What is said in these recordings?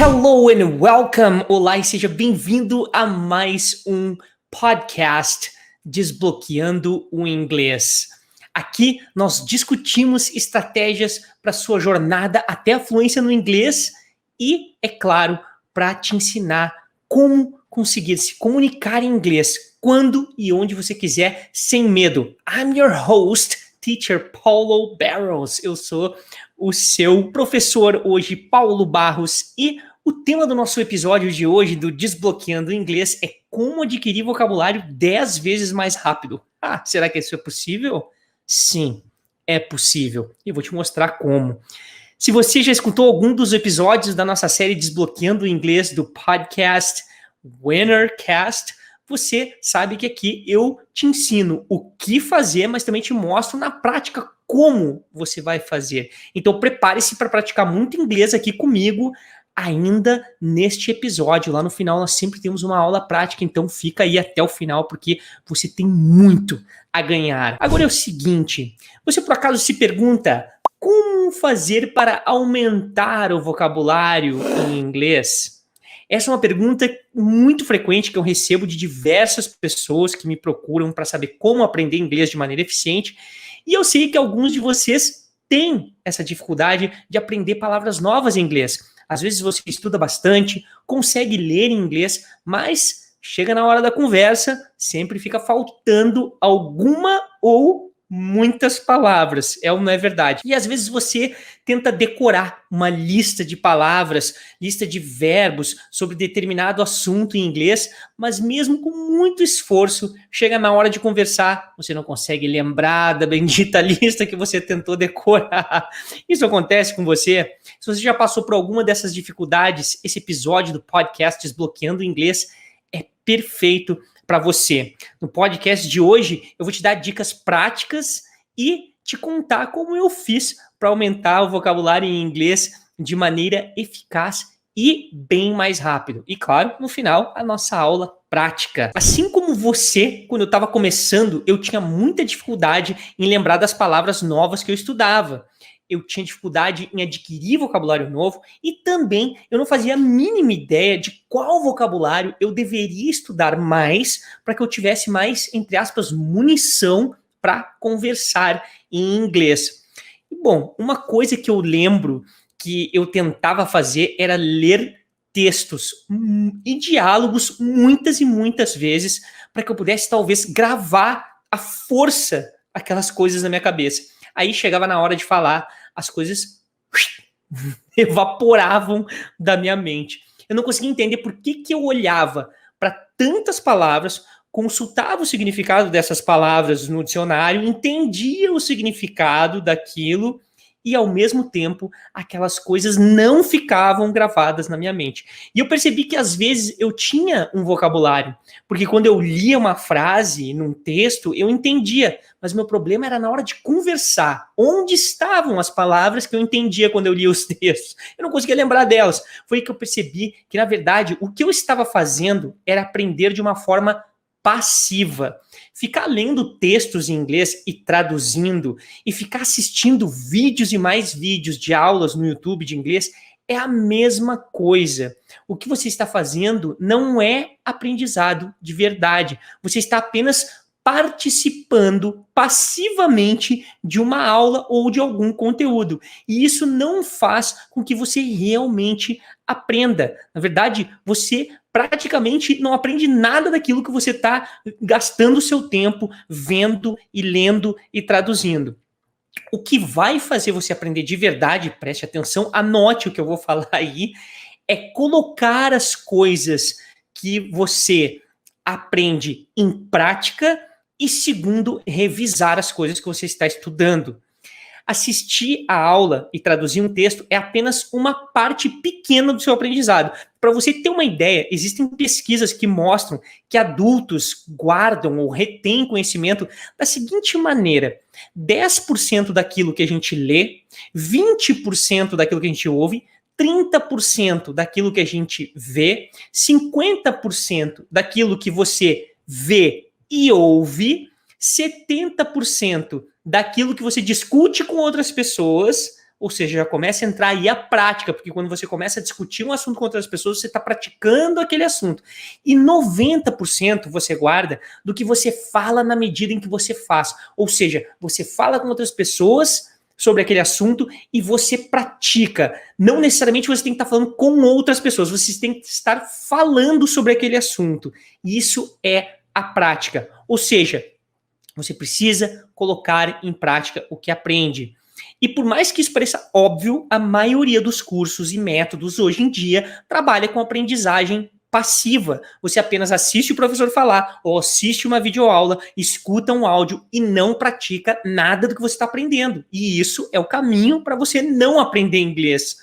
Hello and welcome! Olá e seja bem-vindo a mais um podcast Desbloqueando o Inglês. Aqui nós discutimos estratégias para sua jornada até a fluência no inglês e, é claro, para te ensinar como conseguir se comunicar em inglês quando e onde você quiser, sem medo. I'm your host, Teacher Paulo Barros. Eu sou o seu professor hoje, Paulo Barros, e o tema do nosso episódio de hoje, do Desbloqueando o Inglês, é como adquirir vocabulário 10 vezes mais rápido. Será que isso é possível? Sim, é possível. E eu vou te mostrar como. Se você já escutou algum dos episódios da nossa série Desbloqueando o Inglês do podcast Winnercast, você sabe que aqui eu te ensino o que fazer, mas também te mostro na prática como você vai fazer. Então prepare-se para praticar muito inglês aqui comigo ainda neste episódio. Lá no final nós sempre temos uma aula prática, então fica aí até o final porque você tem muito a ganhar. Agora é o seguinte, você por acaso se pergunta como fazer para aumentar o vocabulário em inglês? Essa é uma pergunta muito frequente que eu recebo de diversas pessoas que me procuram para saber como aprender inglês de maneira eficiente. E eu sei que alguns de vocês têm essa dificuldade de aprender palavras novas em inglês. Às vezes você estuda bastante, consegue ler em inglês, mas chega na hora da conversa, sempre fica faltando alguma ou muitas palavras, é ou não é verdade? E às vezes você tenta decorar uma lista de palavras, lista de verbos sobre determinado assunto em inglês, mas mesmo com muito esforço, chega na hora de conversar, você não consegue lembrar da bendita lista que você tentou decorar. Isso acontece com você? Se você já passou por alguma dessas dificuldades, esse episódio do podcast Desbloqueando o Inglês é perfeito para você. No podcast de hoje, eu vou te dar dicas práticas e te contar como eu fiz para aumentar o vocabulário em inglês de maneira eficaz e bem mais rápido. E claro, no final, a nossa aula prática. Assim como você, quando eu estava começando, eu tinha muita dificuldade em lembrar das palavras novas que eu estudava. Eu tinha dificuldade em adquirir vocabulário novo e também eu não fazia a mínima ideia de qual vocabulário eu deveria estudar mais para que eu tivesse mais, entre aspas, munição para conversar em inglês. E, bom, uma coisa que eu lembro que eu tentava fazer era ler textos e diálogos muitas e muitas vezes para que eu pudesse talvez gravar à força aquelas coisas na minha cabeça. Aí chegava na hora de falar, as coisas evaporavam da minha mente. Eu não conseguia entender por que eu olhava para tantas palavras, consultava o significado dessas palavras no dicionário, entendia o significado daquilo e, ao mesmo tempo, aquelas coisas não ficavam gravadas na minha mente. E eu percebi que, às vezes, eu tinha um vocabulário, porque quando eu lia uma frase num texto, eu entendia, mas meu problema era na hora de conversar. Onde estavam as palavras que eu entendia quando eu lia os textos? Eu não conseguia lembrar delas. Foi aí que eu percebi que, na verdade, o que eu estava fazendo era aprender de uma forma passiva. Ficar lendo textos em inglês e traduzindo e ficar assistindo vídeos e mais vídeos de aulas no YouTube de inglês é a mesma coisa. O que você está fazendo não é aprendizado de verdade. Você está apenas participando passivamente de uma aula ou de algum conteúdo. E isso não faz com que você realmente aprenda. Na verdade, você praticamente não aprende nada daquilo que você está gastando o seu tempo vendo e lendo e traduzindo. O que vai fazer você aprender de verdade, preste atenção, anote o que eu vou falar aí, é colocar as coisas que você aprende em prática e, segundo, revisar as coisas que você está estudando. Assistir a aula e traduzir um texto é apenas uma parte pequena do seu aprendizado. Para você ter uma ideia, existem pesquisas que mostram que adultos guardam ou retêm conhecimento da seguinte maneira: 10% daquilo que a gente lê, 20% daquilo que a gente ouve, 30% daquilo que a gente vê, 50% daquilo que você vê e ouve, 70% daquilo que você discute com outras pessoas, Ou seja, já começa a entrar aí a prática, porque quando você começa a discutir um assunto com outras pessoas, você está praticando aquele assunto. E 90% você guarda do que você fala na medida em que você faz. Ou seja, você fala com outras pessoas sobre aquele assunto e você pratica. Não necessariamente você tem que estar falando com outras pessoas, você tem que estar falando sobre aquele assunto. E isso é a prática. Ou seja, você precisa colocar em prática o que aprende. E por mais que isso pareça óbvio, a maioria dos cursos e métodos hoje em dia trabalha com aprendizagem passiva. Você apenas assiste o professor falar ou assiste uma videoaula, escuta um áudio e não pratica nada do que você está aprendendo. E isso é o caminho para você não aprender inglês.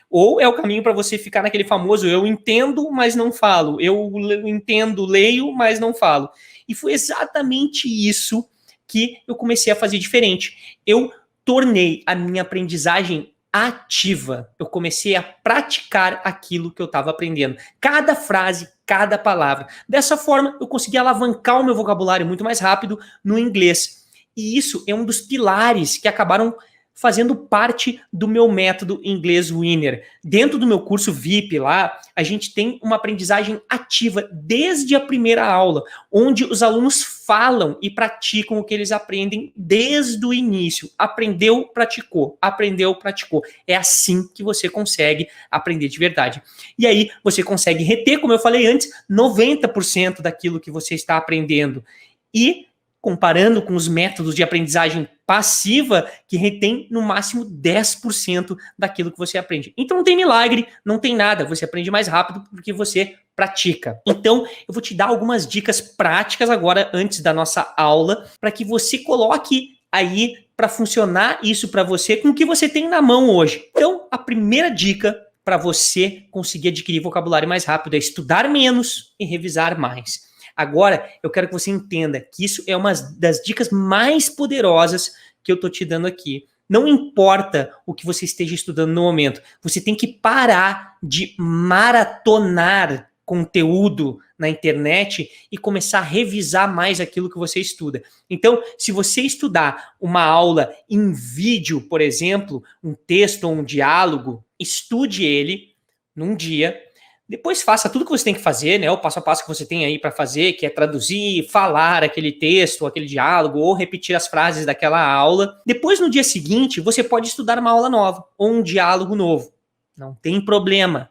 Ou é o caminho para você ficar naquele famoso eu entendo, mas não falo. Eu entendo, leio, mas não falo. E foi exatamente isso que eu comecei a fazer diferente. Eu tornei a minha aprendizagem ativa. Eu comecei a praticar aquilo que eu estava aprendendo. Cada frase, cada palavra. Dessa forma, eu consegui alavancar o meu vocabulário muito mais rápido no inglês. E isso é um dos pilares que acabaram fazendo parte do meu método Inglês Winner. Dentro do meu curso VIP lá, a gente tem uma aprendizagem ativa desde a primeira aula, onde os alunos falam e praticam o que eles aprendem desde o início. Aprendeu, praticou. Aprendeu, praticou. É assim que você consegue aprender de verdade. E aí você consegue reter, como eu falei antes, 90% daquilo que você está aprendendo. E comparando com os métodos de aprendizagem passiva, que retém no máximo 10% daquilo que você aprende. Então não tem milagre, não tem nada, você aprende mais rápido porque você pratica. Então eu vou te dar algumas dicas práticas agora, antes da nossa aula, para que você coloque aí para funcionar isso para você com o que você tem na mão hoje. Então a primeira dica para você conseguir adquirir vocabulário mais rápido é estudar menos e revisar mais. Agora, eu quero que você entenda que isso é uma das dicas mais poderosas que eu tô te dando aqui. Não importa o que você esteja estudando no momento, você tem que parar de maratonar conteúdo na internet e começar a revisar mais aquilo que você estuda. Então, se você estudar uma aula em vídeo, por exemplo, um texto ou um diálogo, estude ele num dia. Depois faça tudo que você tem que fazer, né? O passo a passo que você tem aí para fazer, que é traduzir, falar aquele texto, aquele diálogo, ou repetir as frases daquela aula. Depois, no dia seguinte, você pode estudar uma aula nova, ou um diálogo novo. Não tem problema.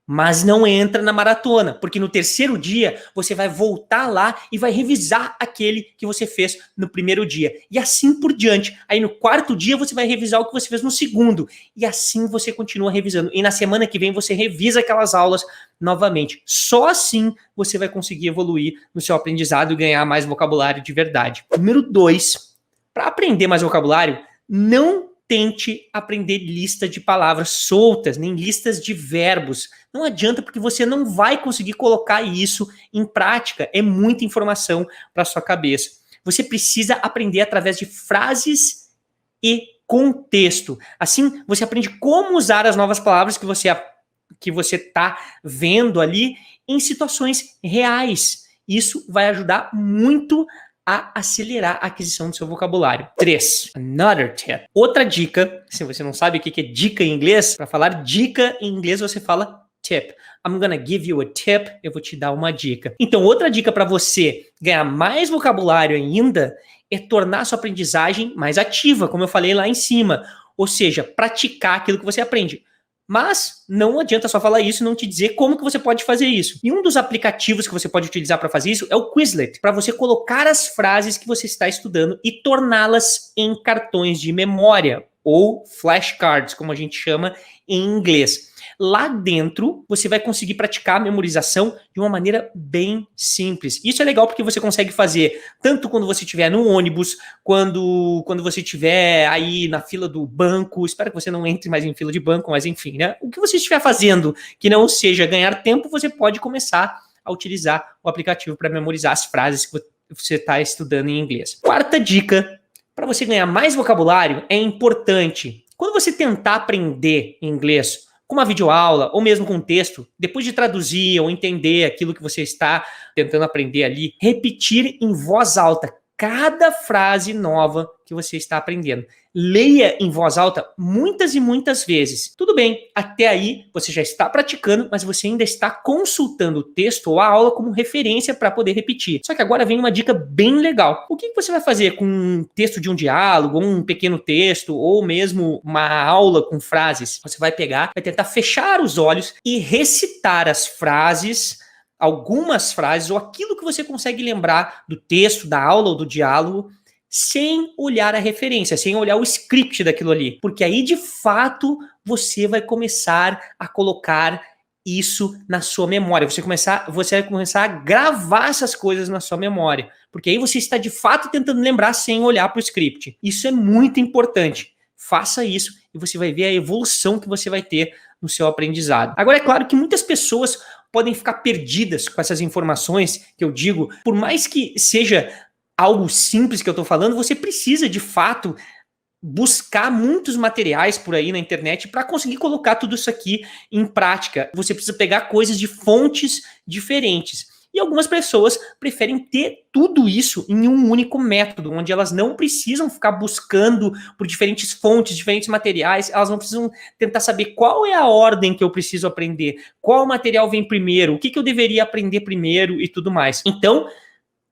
Mas não entra na maratona, porque no terceiro dia você vai voltar lá e vai revisar aquele que você fez no primeiro dia. E assim por diante. Aí no quarto dia você vai revisar o que você fez no segundo. E assim você continua revisando. E na semana que vem você revisa aquelas aulas novamente. Só assim você vai conseguir evoluir no seu aprendizado e ganhar mais vocabulário de verdade. Número 2, para aprender mais vocabulário, não tente aprender lista de palavras soltas, nem listas de verbos. Não adianta, porque você não vai conseguir colocar isso em prática. É muita informação para sua cabeça. Você precisa aprender através de frases e contexto. Assim, você aprende como usar as novas palavras que você está vendo ali em situações reais. Isso vai ajudar muito a acelerar a aquisição do seu vocabulário. 3. Another tip. Outra dica, se você não sabe o que é dica em inglês, para falar dica em inglês você fala tip. I'm gonna give you a tip. Eu vou te dar uma dica. Então, outra dica para você ganhar mais vocabulário ainda é tornar sua aprendizagem mais ativa, como eu falei lá em cima. Ou seja, praticar aquilo que você aprende. Mas não adianta só falar isso e não te dizer como que você pode fazer isso. E um dos aplicativos que você pode utilizar para fazer isso é o Quizlet, para você colocar as frases que você está estudando e torná-las em cartões de memória, ou flashcards, como a gente chama em inglês. Lá dentro, você vai conseguir praticar a memorização de uma maneira bem simples. Isso é legal porque você consegue fazer tanto quando você estiver no ônibus, quando você estiver aí na fila do banco. Espero que você não entre mais em fila de banco, mas enfim, né? O que você estiver fazendo que não seja ganhar tempo, você pode começar a utilizar o aplicativo para memorizar as frases que você está estudando em inglês. Quarta dica, para você ganhar mais vocabulário, é importante, quando você tentar aprender inglês com uma videoaula ou mesmo com um texto, depois de traduzir ou entender aquilo que você está tentando aprender ali, repetir em voz alta cada frase nova que você está aprendendo. Leia em voz alta muitas e muitas vezes. Tudo bem, até aí você já está praticando, mas você ainda está consultando o texto ou a aula como referência para poder repetir. Só que agora vem uma dica bem legal. O que você vai fazer com um texto de um diálogo, um pequeno texto, ou mesmo uma aula com frases? Você vai pegar, vai tentar fechar os olhos e recitar as frases, algumas frases, ou aquilo que você consegue lembrar do texto, da aula ou do diálogo, sem olhar a referência, sem olhar o script daquilo ali. Porque aí, de fato, você vai começar a colocar isso na sua memória. Você vai começar a gravar essas coisas na sua memória. Porque aí você está, de fato, tentando lembrar sem olhar para o script. Isso é muito importante. Faça isso e você vai ver a evolução que você vai ter no seu aprendizado. Agora, é claro que muitas pessoas podem ficar perdidas com essas informações que eu digo, por mais que seja algo simples que eu estou falando, você precisa, de fato, buscar muitos materiais por aí na internet para conseguir colocar tudo isso aqui em prática. Você precisa pegar coisas de fontes diferentes. E algumas pessoas preferem ter tudo isso em um único método, onde elas não precisam ficar buscando por diferentes fontes, diferentes materiais, elas não precisam tentar saber qual é a ordem que eu preciso aprender, qual material vem primeiro, o que eu deveria aprender primeiro e tudo mais. Então,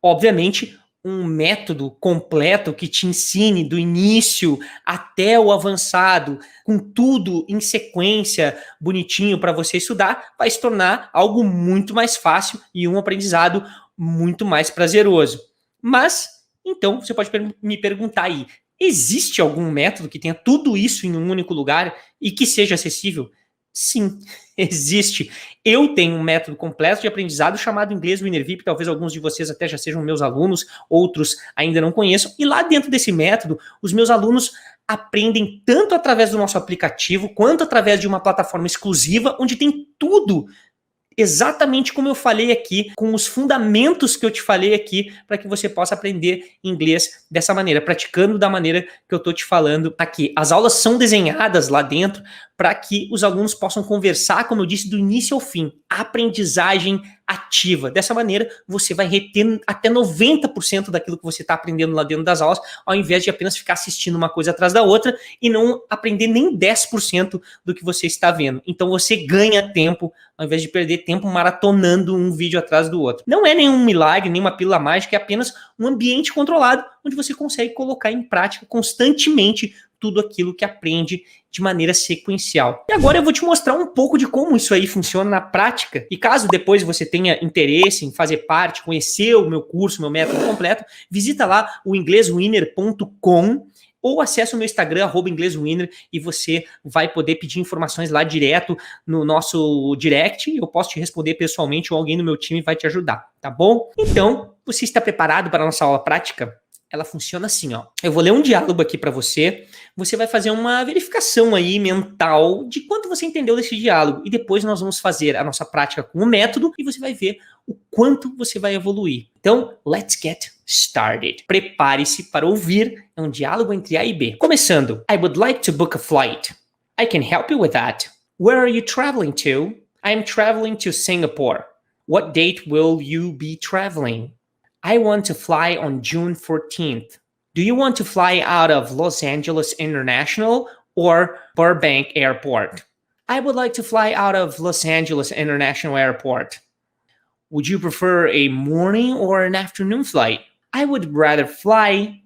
obviamente, um método completo que te ensine do início até o avançado, com tudo em sequência, bonitinho para você estudar, vai se tornar algo muito mais fácil e um aprendizado muito mais prazeroso. Mas, então, você pode me perguntar aí, existe algum método que tenha tudo isso em um único lugar e que seja acessível? Sim, existe. Eu tenho um método completo de aprendizado chamado Inglês Winner VIP, talvez alguns de vocês até já sejam meus alunos, outros ainda não conheçam, e lá dentro desse método, os meus alunos aprendem tanto através do nosso aplicativo, quanto através de uma plataforma exclusiva, onde tem tudo exatamente como eu falei aqui, com os fundamentos que eu te falei aqui, para que você possa aprender inglês dessa maneira, praticando da maneira que eu estou te falando aqui. As aulas são desenhadas lá dentro para que os alunos possam conversar, como eu disse, do início ao fim. Aprendizagem ativa. Dessa maneira, você vai reter até 90% daquilo que você está aprendendo lá dentro das aulas, ao invés de apenas ficar assistindo uma coisa atrás da outra e não aprender nem 10% do que você está vendo. Então, você ganha tempo, ao invés de perder tempo maratonando um vídeo atrás do outro. Não é nenhum milagre, nenhuma pílula mágica, é apenas um ambiente controlado, onde você consegue colocar em prática constantemente tudo aquilo que aprende de maneira sequencial. E agora eu vou te mostrar um pouco de como isso aí funciona na prática. E caso depois você tenha interesse em fazer parte, conhecer o meu curso, meu método completo, visita lá o ingleswinner.com ou acesse o meu Instagram, @ingleswinner, e você vai poder pedir informações lá direto no nosso direct, e eu posso te responder pessoalmente ou alguém do meu time vai te ajudar, tá bom? Então, você está preparado para a nossa aula prática? Ela funciona assim, ó. Eu vou ler um diálogo aqui para você. Você vai fazer uma verificação aí mental de quanto você entendeu desse diálogo. E depois nós vamos fazer a nossa prática com o método e você vai ver o quanto você vai evoluir. Então, let's get started. Prepare-se para ouvir. É um diálogo entre A e B. Começando. I would like to book a flight. I can help you with that. Where are you traveling to? I am traveling to Singapore. What date will you be traveling? I want to fly on June 14th. Do you want to fly out of Los Angeles International or Burbank Airport? I would like to fly out of Los Angeles International Airport. Would you prefer a morning or an afternoon flight? I would rather fly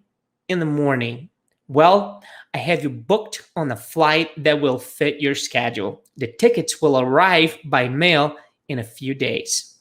in the morning. Well, I have you booked on a flight that will fit your schedule. The tickets will arrive by mail in a few days.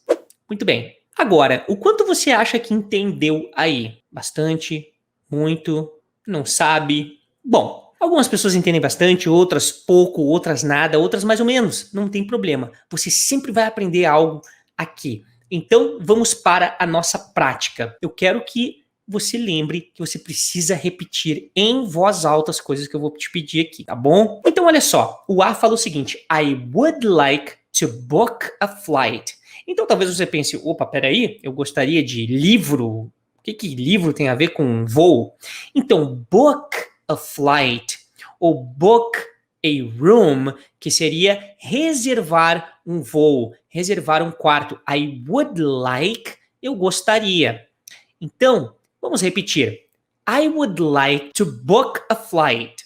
Muito bem. Agora, o quanto você acha que entendeu aí? Bastante? Muito? Não sabe? Bom, algumas pessoas entendem bastante, outras pouco, outras nada, outras mais ou menos. Não tem problema. Você sempre vai aprender algo aqui. Então, vamos para a nossa prática. Eu quero que você lembre que você precisa repetir em voz alta as coisas que eu vou te pedir aqui, tá bom? Então, olha só. O A fala o seguinte: I would like to book a flight. Então talvez você pense, opa, peraí, eu gostaria de livro. O que livro tem a ver com voo? Então, book a flight ou book a room, que seria reservar um voo, reservar um quarto. I would like, eu gostaria. Então, Vamos repetir. I would like to book a flight.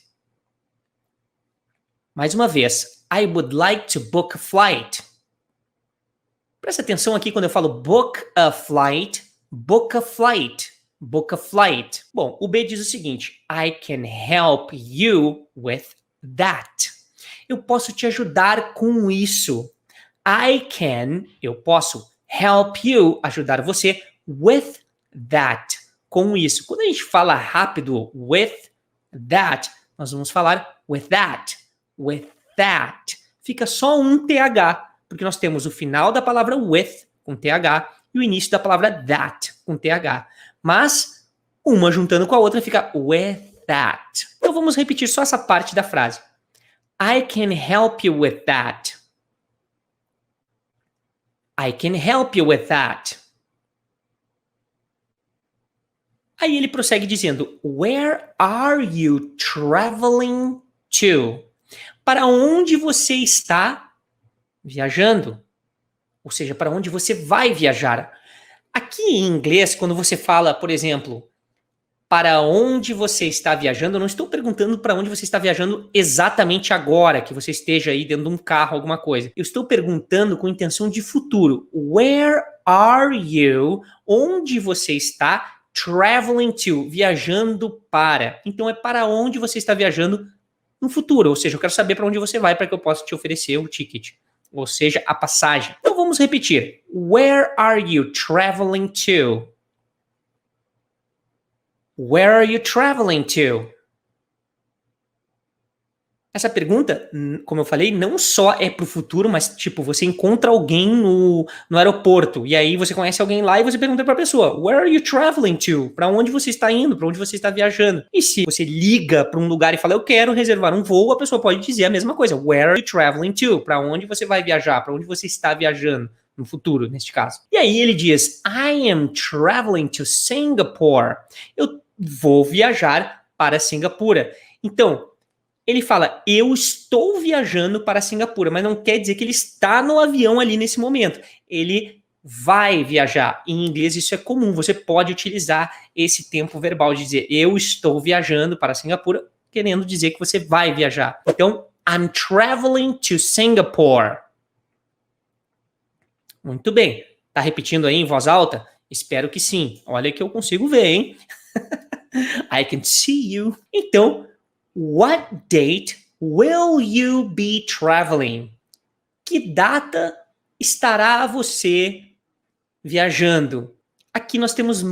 Mais uma vez. I would like to book a flight. Presta atenção aqui quando eu falo book a flight. Book a flight. Book a flight. Bom, o B diz o seguinte. I can help you with that. Eu posso te ajudar com isso. Eu posso help you, ajudar você with that, com isso. Quando a gente fala rápido with that, nós vamos falar with that, with that. Fica só um TH, porque nós temos o final da palavra with, com TH, e o início da palavra that, com TH. Mas, uma juntando com a outra fica with that. Então vamos repetir só essa parte da frase. I can help you with that. I can help you with that. Aí ele prossegue dizendo, where are you traveling to? Para onde você está viajando? Ou seja, para onde você vai viajar? Aqui em inglês, quando você fala, por exemplo, para onde você está viajando, eu não estou perguntando para onde você está viajando exatamente agora, que você esteja aí dentro de um carro, alguma coisa. Eu estou perguntando com intenção de futuro. Where are you? Onde você está traveling to? Viajando para. Então é para onde você está viajando no futuro. Ou seja, eu quero saber para onde você vai para que eu possa te oferecer o ticket. Ou seja, a passagem. Então vamos repetir. Where are you traveling to? Where are you traveling to? Essa pergunta, como eu falei, não só é pro futuro, mas tipo, você encontra alguém no aeroporto, e aí você conhece alguém lá e você pergunta pra pessoa, where are you traveling to? Pra onde você está indo? Pra onde você está viajando? E se você liga pra um lugar e fala, eu quero reservar um voo, a pessoa pode dizer a mesma coisa, where are you traveling to? Pra onde você vai viajar? Pra onde você está viajando? No futuro, neste caso. E aí ele diz, I am traveling to Singapore. Eu vou viajar para Singapura. Então, ele fala, eu estou viajando para Singapura, mas não quer dizer que ele está no avião ali nesse momento. Ele vai viajar. Em inglês isso é comum, você pode utilizar esse tempo verbal de dizer, eu estou viajando para Singapura, querendo dizer que você vai viajar. Então, I'm traveling to Singapore. Muito bem. Tá repetindo aí em voz alta? Espero que sim. Olha que eu consigo ver, hein? I can see you. Então, what date will you be traveling? Que data estará você viajando? Aqui nós temos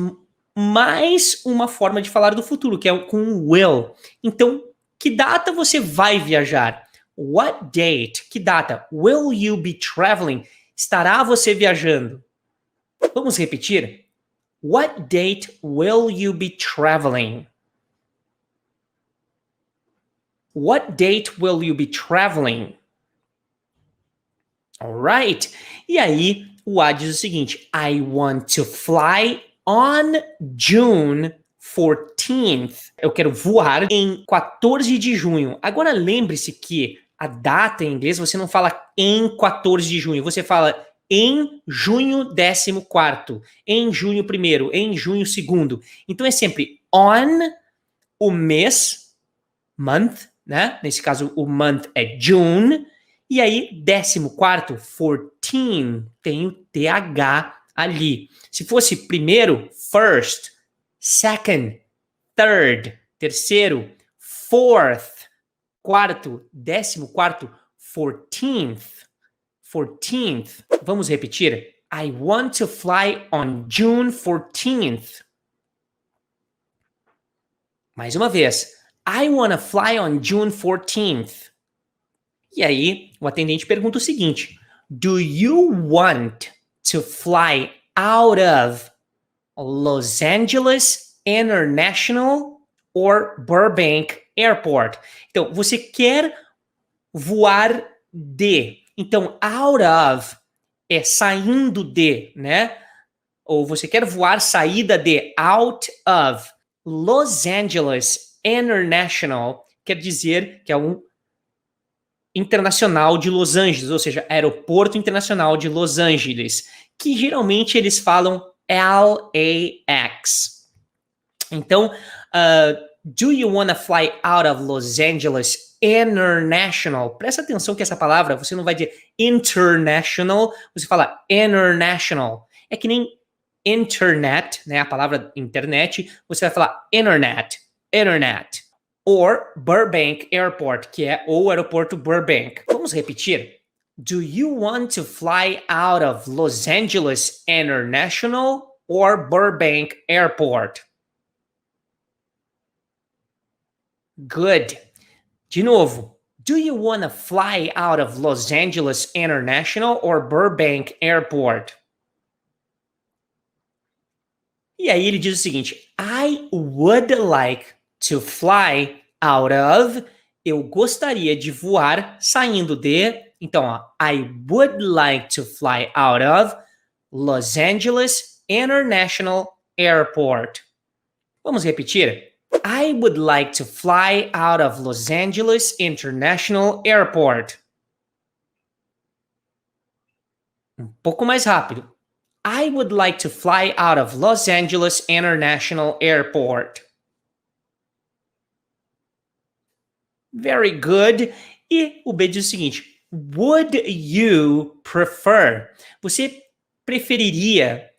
mais uma forma de falar do futuro, que é com will. Então, que data você vai viajar? What date? Que data? Will you be traveling? Estará você viajando? Vamos repetir? What date will you be traveling? What date will you be traveling? Alright. E aí, o A diz o seguinte, I want to fly on June 14th. Eu quero voar em 14 de junho. Agora lembre-se que a data em inglês você não fala em 14 de junho, você fala em junho 14º, em junho 1º, em junho 2º. Então é sempre on, o mês, month, né? Nesse caso o month é June, e aí 14º, 14, tem o TH ali. Se fosse primeiro, first, second, third, terceiro, fourth, quarto, 14º, 14th. 14th. Vamos repetir? I want to fly on June 14th. Mais uma vez. I want to fly on June 14th. E aí, o atendente pergunta o seguinte. Do you want to fly out of Los Angeles International or Burbank Airport? Então, você quer voar de... Então, out of é saindo de, né? Ou você quer voar saída de, out of Los Angeles International, quer dizer que é um internacional de Los Angeles, ou seja, Aeroporto Internacional de Los Angeles, que geralmente eles falam LAX. Então, do you wanna fly out of Los Angeles International? Presta atenção que essa palavra, você não vai dizer international, você fala international. É que nem internet, né? A palavra internet, você vai falar internet, internet. Or Burbank Airport, que é o aeroporto Burbank. Vamos repetir? Do you want to fly out of Los Angeles International or Burbank Airport? Good. De novo. Do you want to fly out of Los Angeles International or Burbank Airport? E aí ele diz o seguinte: I would like to fly out of. Eu gostaria de voar saindo de. Então, ó, I would like to fly out of Los Angeles International Airport. Vamos repetir? I would like to fly out of Los Angeles International Airport. Um pouco mais rápido. I would like to fly out of Los Angeles International Airport. Very good. E o B diz o seguinte: would you prefer? Você preferiria?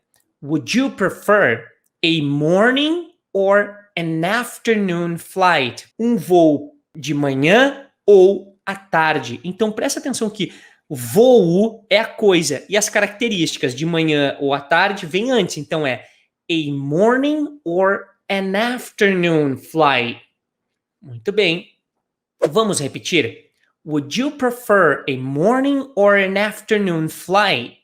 Would you prefer a morning or an afternoon flight? Um voo de manhã ou à tarde. Então presta atenção que voo é a coisa e as características de manhã ou à tarde vêm antes. Então é a morning or an afternoon flight. Muito bem. Vamos repetir? Would you prefer a morning or an afternoon flight?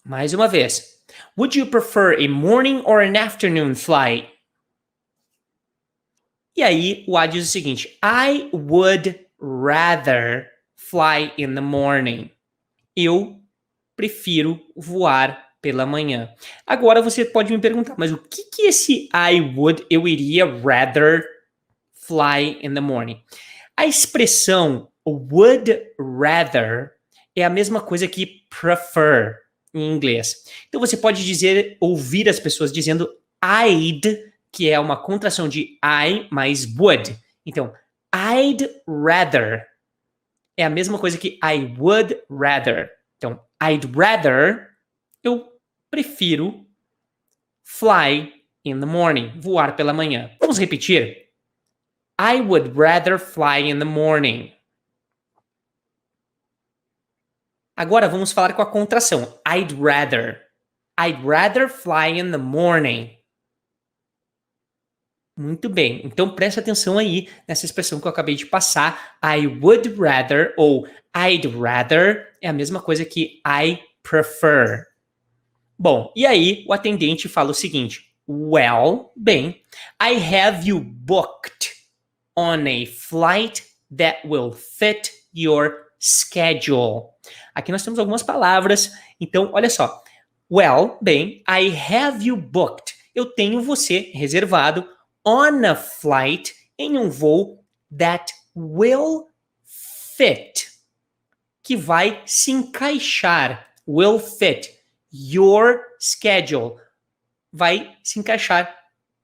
Mais uma vez. Would you prefer a morning or an afternoon flight? E aí o A diz o seguinte: I would rather fly in the morning. Eu prefiro voar pela manhã. Agora você pode me perguntar, mas o que esse I would, eu iria rather fly in the morning? A expressão would rather é a mesma coisa que prefer em inglês. Então você pode dizer, ouvir as pessoas dizendo I'd, que é uma contração de I mais would. Então, I'd rather é a mesma coisa que I would rather. Então, I'd rather, eu prefiro fly in the morning, voar pela manhã. Vamos repetir? I would rather fly in the morning. Agora vamos falar com a contração. I'd rather. I'd rather fly in the morning. Muito bem. Então presta atenção aí nessa expressão que eu acabei de passar. I would rather ou I'd rather é a mesma coisa que I prefer. Bom, e aí o atendente fala o seguinte: well, bem, I have you booked on a flight that will fit your schedule. Aqui nós temos algumas palavras, então olha só. Well, bem, I have you booked. Eu tenho você reservado on a flight, em um voo that will fit, que vai se encaixar, will fit your schedule, vai se encaixar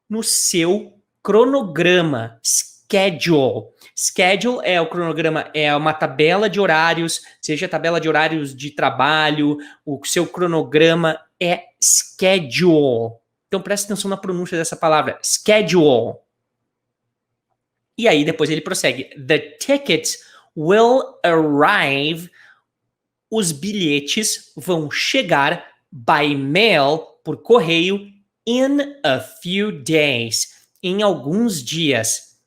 no seu cronograma, schedule. Schedule é o cronograma, é uma tabela de horários, seja a tabela de horários de trabalho, o seu cronograma é schedule. Então presta atenção na pronúncia dessa palavra, schedule. E aí depois ele prossegue. The tickets will arrive. Os bilhetes vão chegar by mail, por correio, in a few days. Em alguns dias.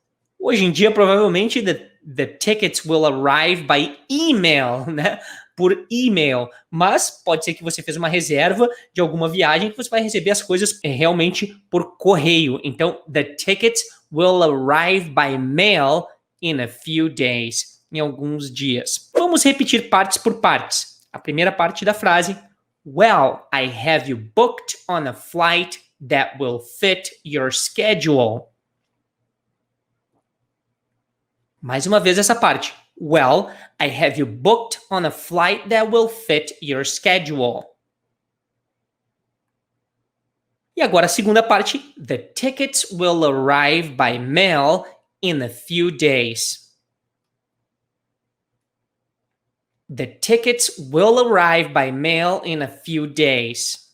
Hoje em dia, provavelmente, the tickets will arrive by email, né? Por e-mail, mas pode ser que você fez uma reserva de alguma viagem que você vai receber as coisas realmente por correio. Então, the tickets will arrive by mail in a few days, em alguns dias. Vamos repetir partes por partes. A primeira parte da frase: well, I have you booked on a flight that will fit your schedule. Mais uma vez essa parte. Well, I have you booked on a flight that will fit your schedule. E agora a segunda parte. The tickets will arrive by mail in a few days. The tickets will arrive by mail in a few days.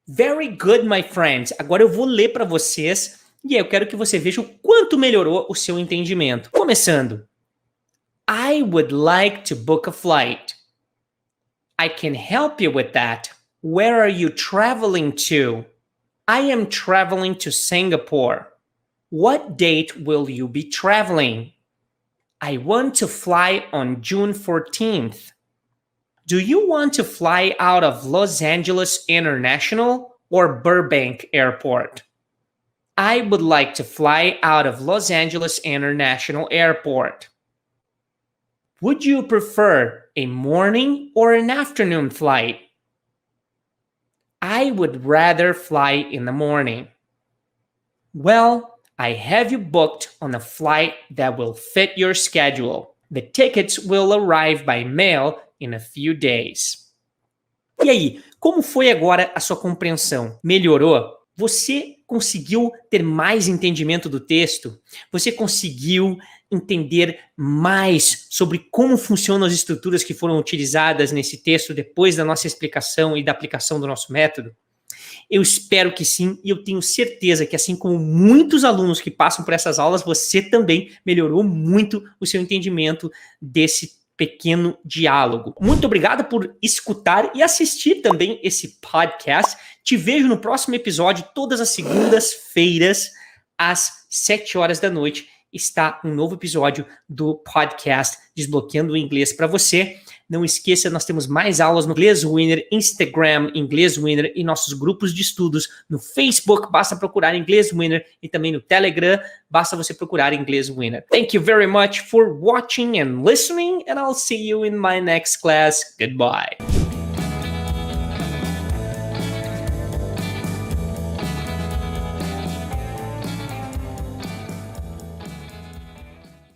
Very good, my friends. Agora eu vou ler para vocês e eu quero que você veja o quanto melhorou o seu entendimento. Começando. I would like to book a flight. I can help you with that. Where are you traveling to? I am traveling to Singapore. What date will you be traveling? I want to fly on June 14th. Do you want to fly out of Los Angeles International or Burbank Airport? I would like to fly out of Los Angeles International Airport. Would you prefer a morning or an afternoon flight? I would rather fly in the morning. Well, I have you booked on a flight that will fit your schedule. The tickets will arrive by mail in a few days. E aí, como foi agora a sua compreensão? Melhorou? Você conseguiu ter mais entendimento do texto? Você conseguiu entender mais sobre como funcionam as estruturas que foram utilizadas nesse texto depois da nossa explicação e da aplicação do nosso método? Eu espero que sim, e eu tenho certeza que, assim como muitos alunos que passam por essas aulas, você também melhorou muito o seu entendimento desse pequeno diálogo. Muito obrigado por escutar e assistir também esse podcast. Te vejo no próximo episódio, todas as segundas-feiras, às 7 horas da noite. Está um novo episódio do podcast Desbloqueando o Inglês para você. Não esqueça, nós temos mais aulas no Inglês Winner, Instagram, Inglês Winner e nossos grupos de estudos no Facebook. Basta procurar Inglês Winner e também no Telegram. Basta você procurar Inglês Winner. Thank you very much for watching and listening, and I'll see you in my next class. Goodbye.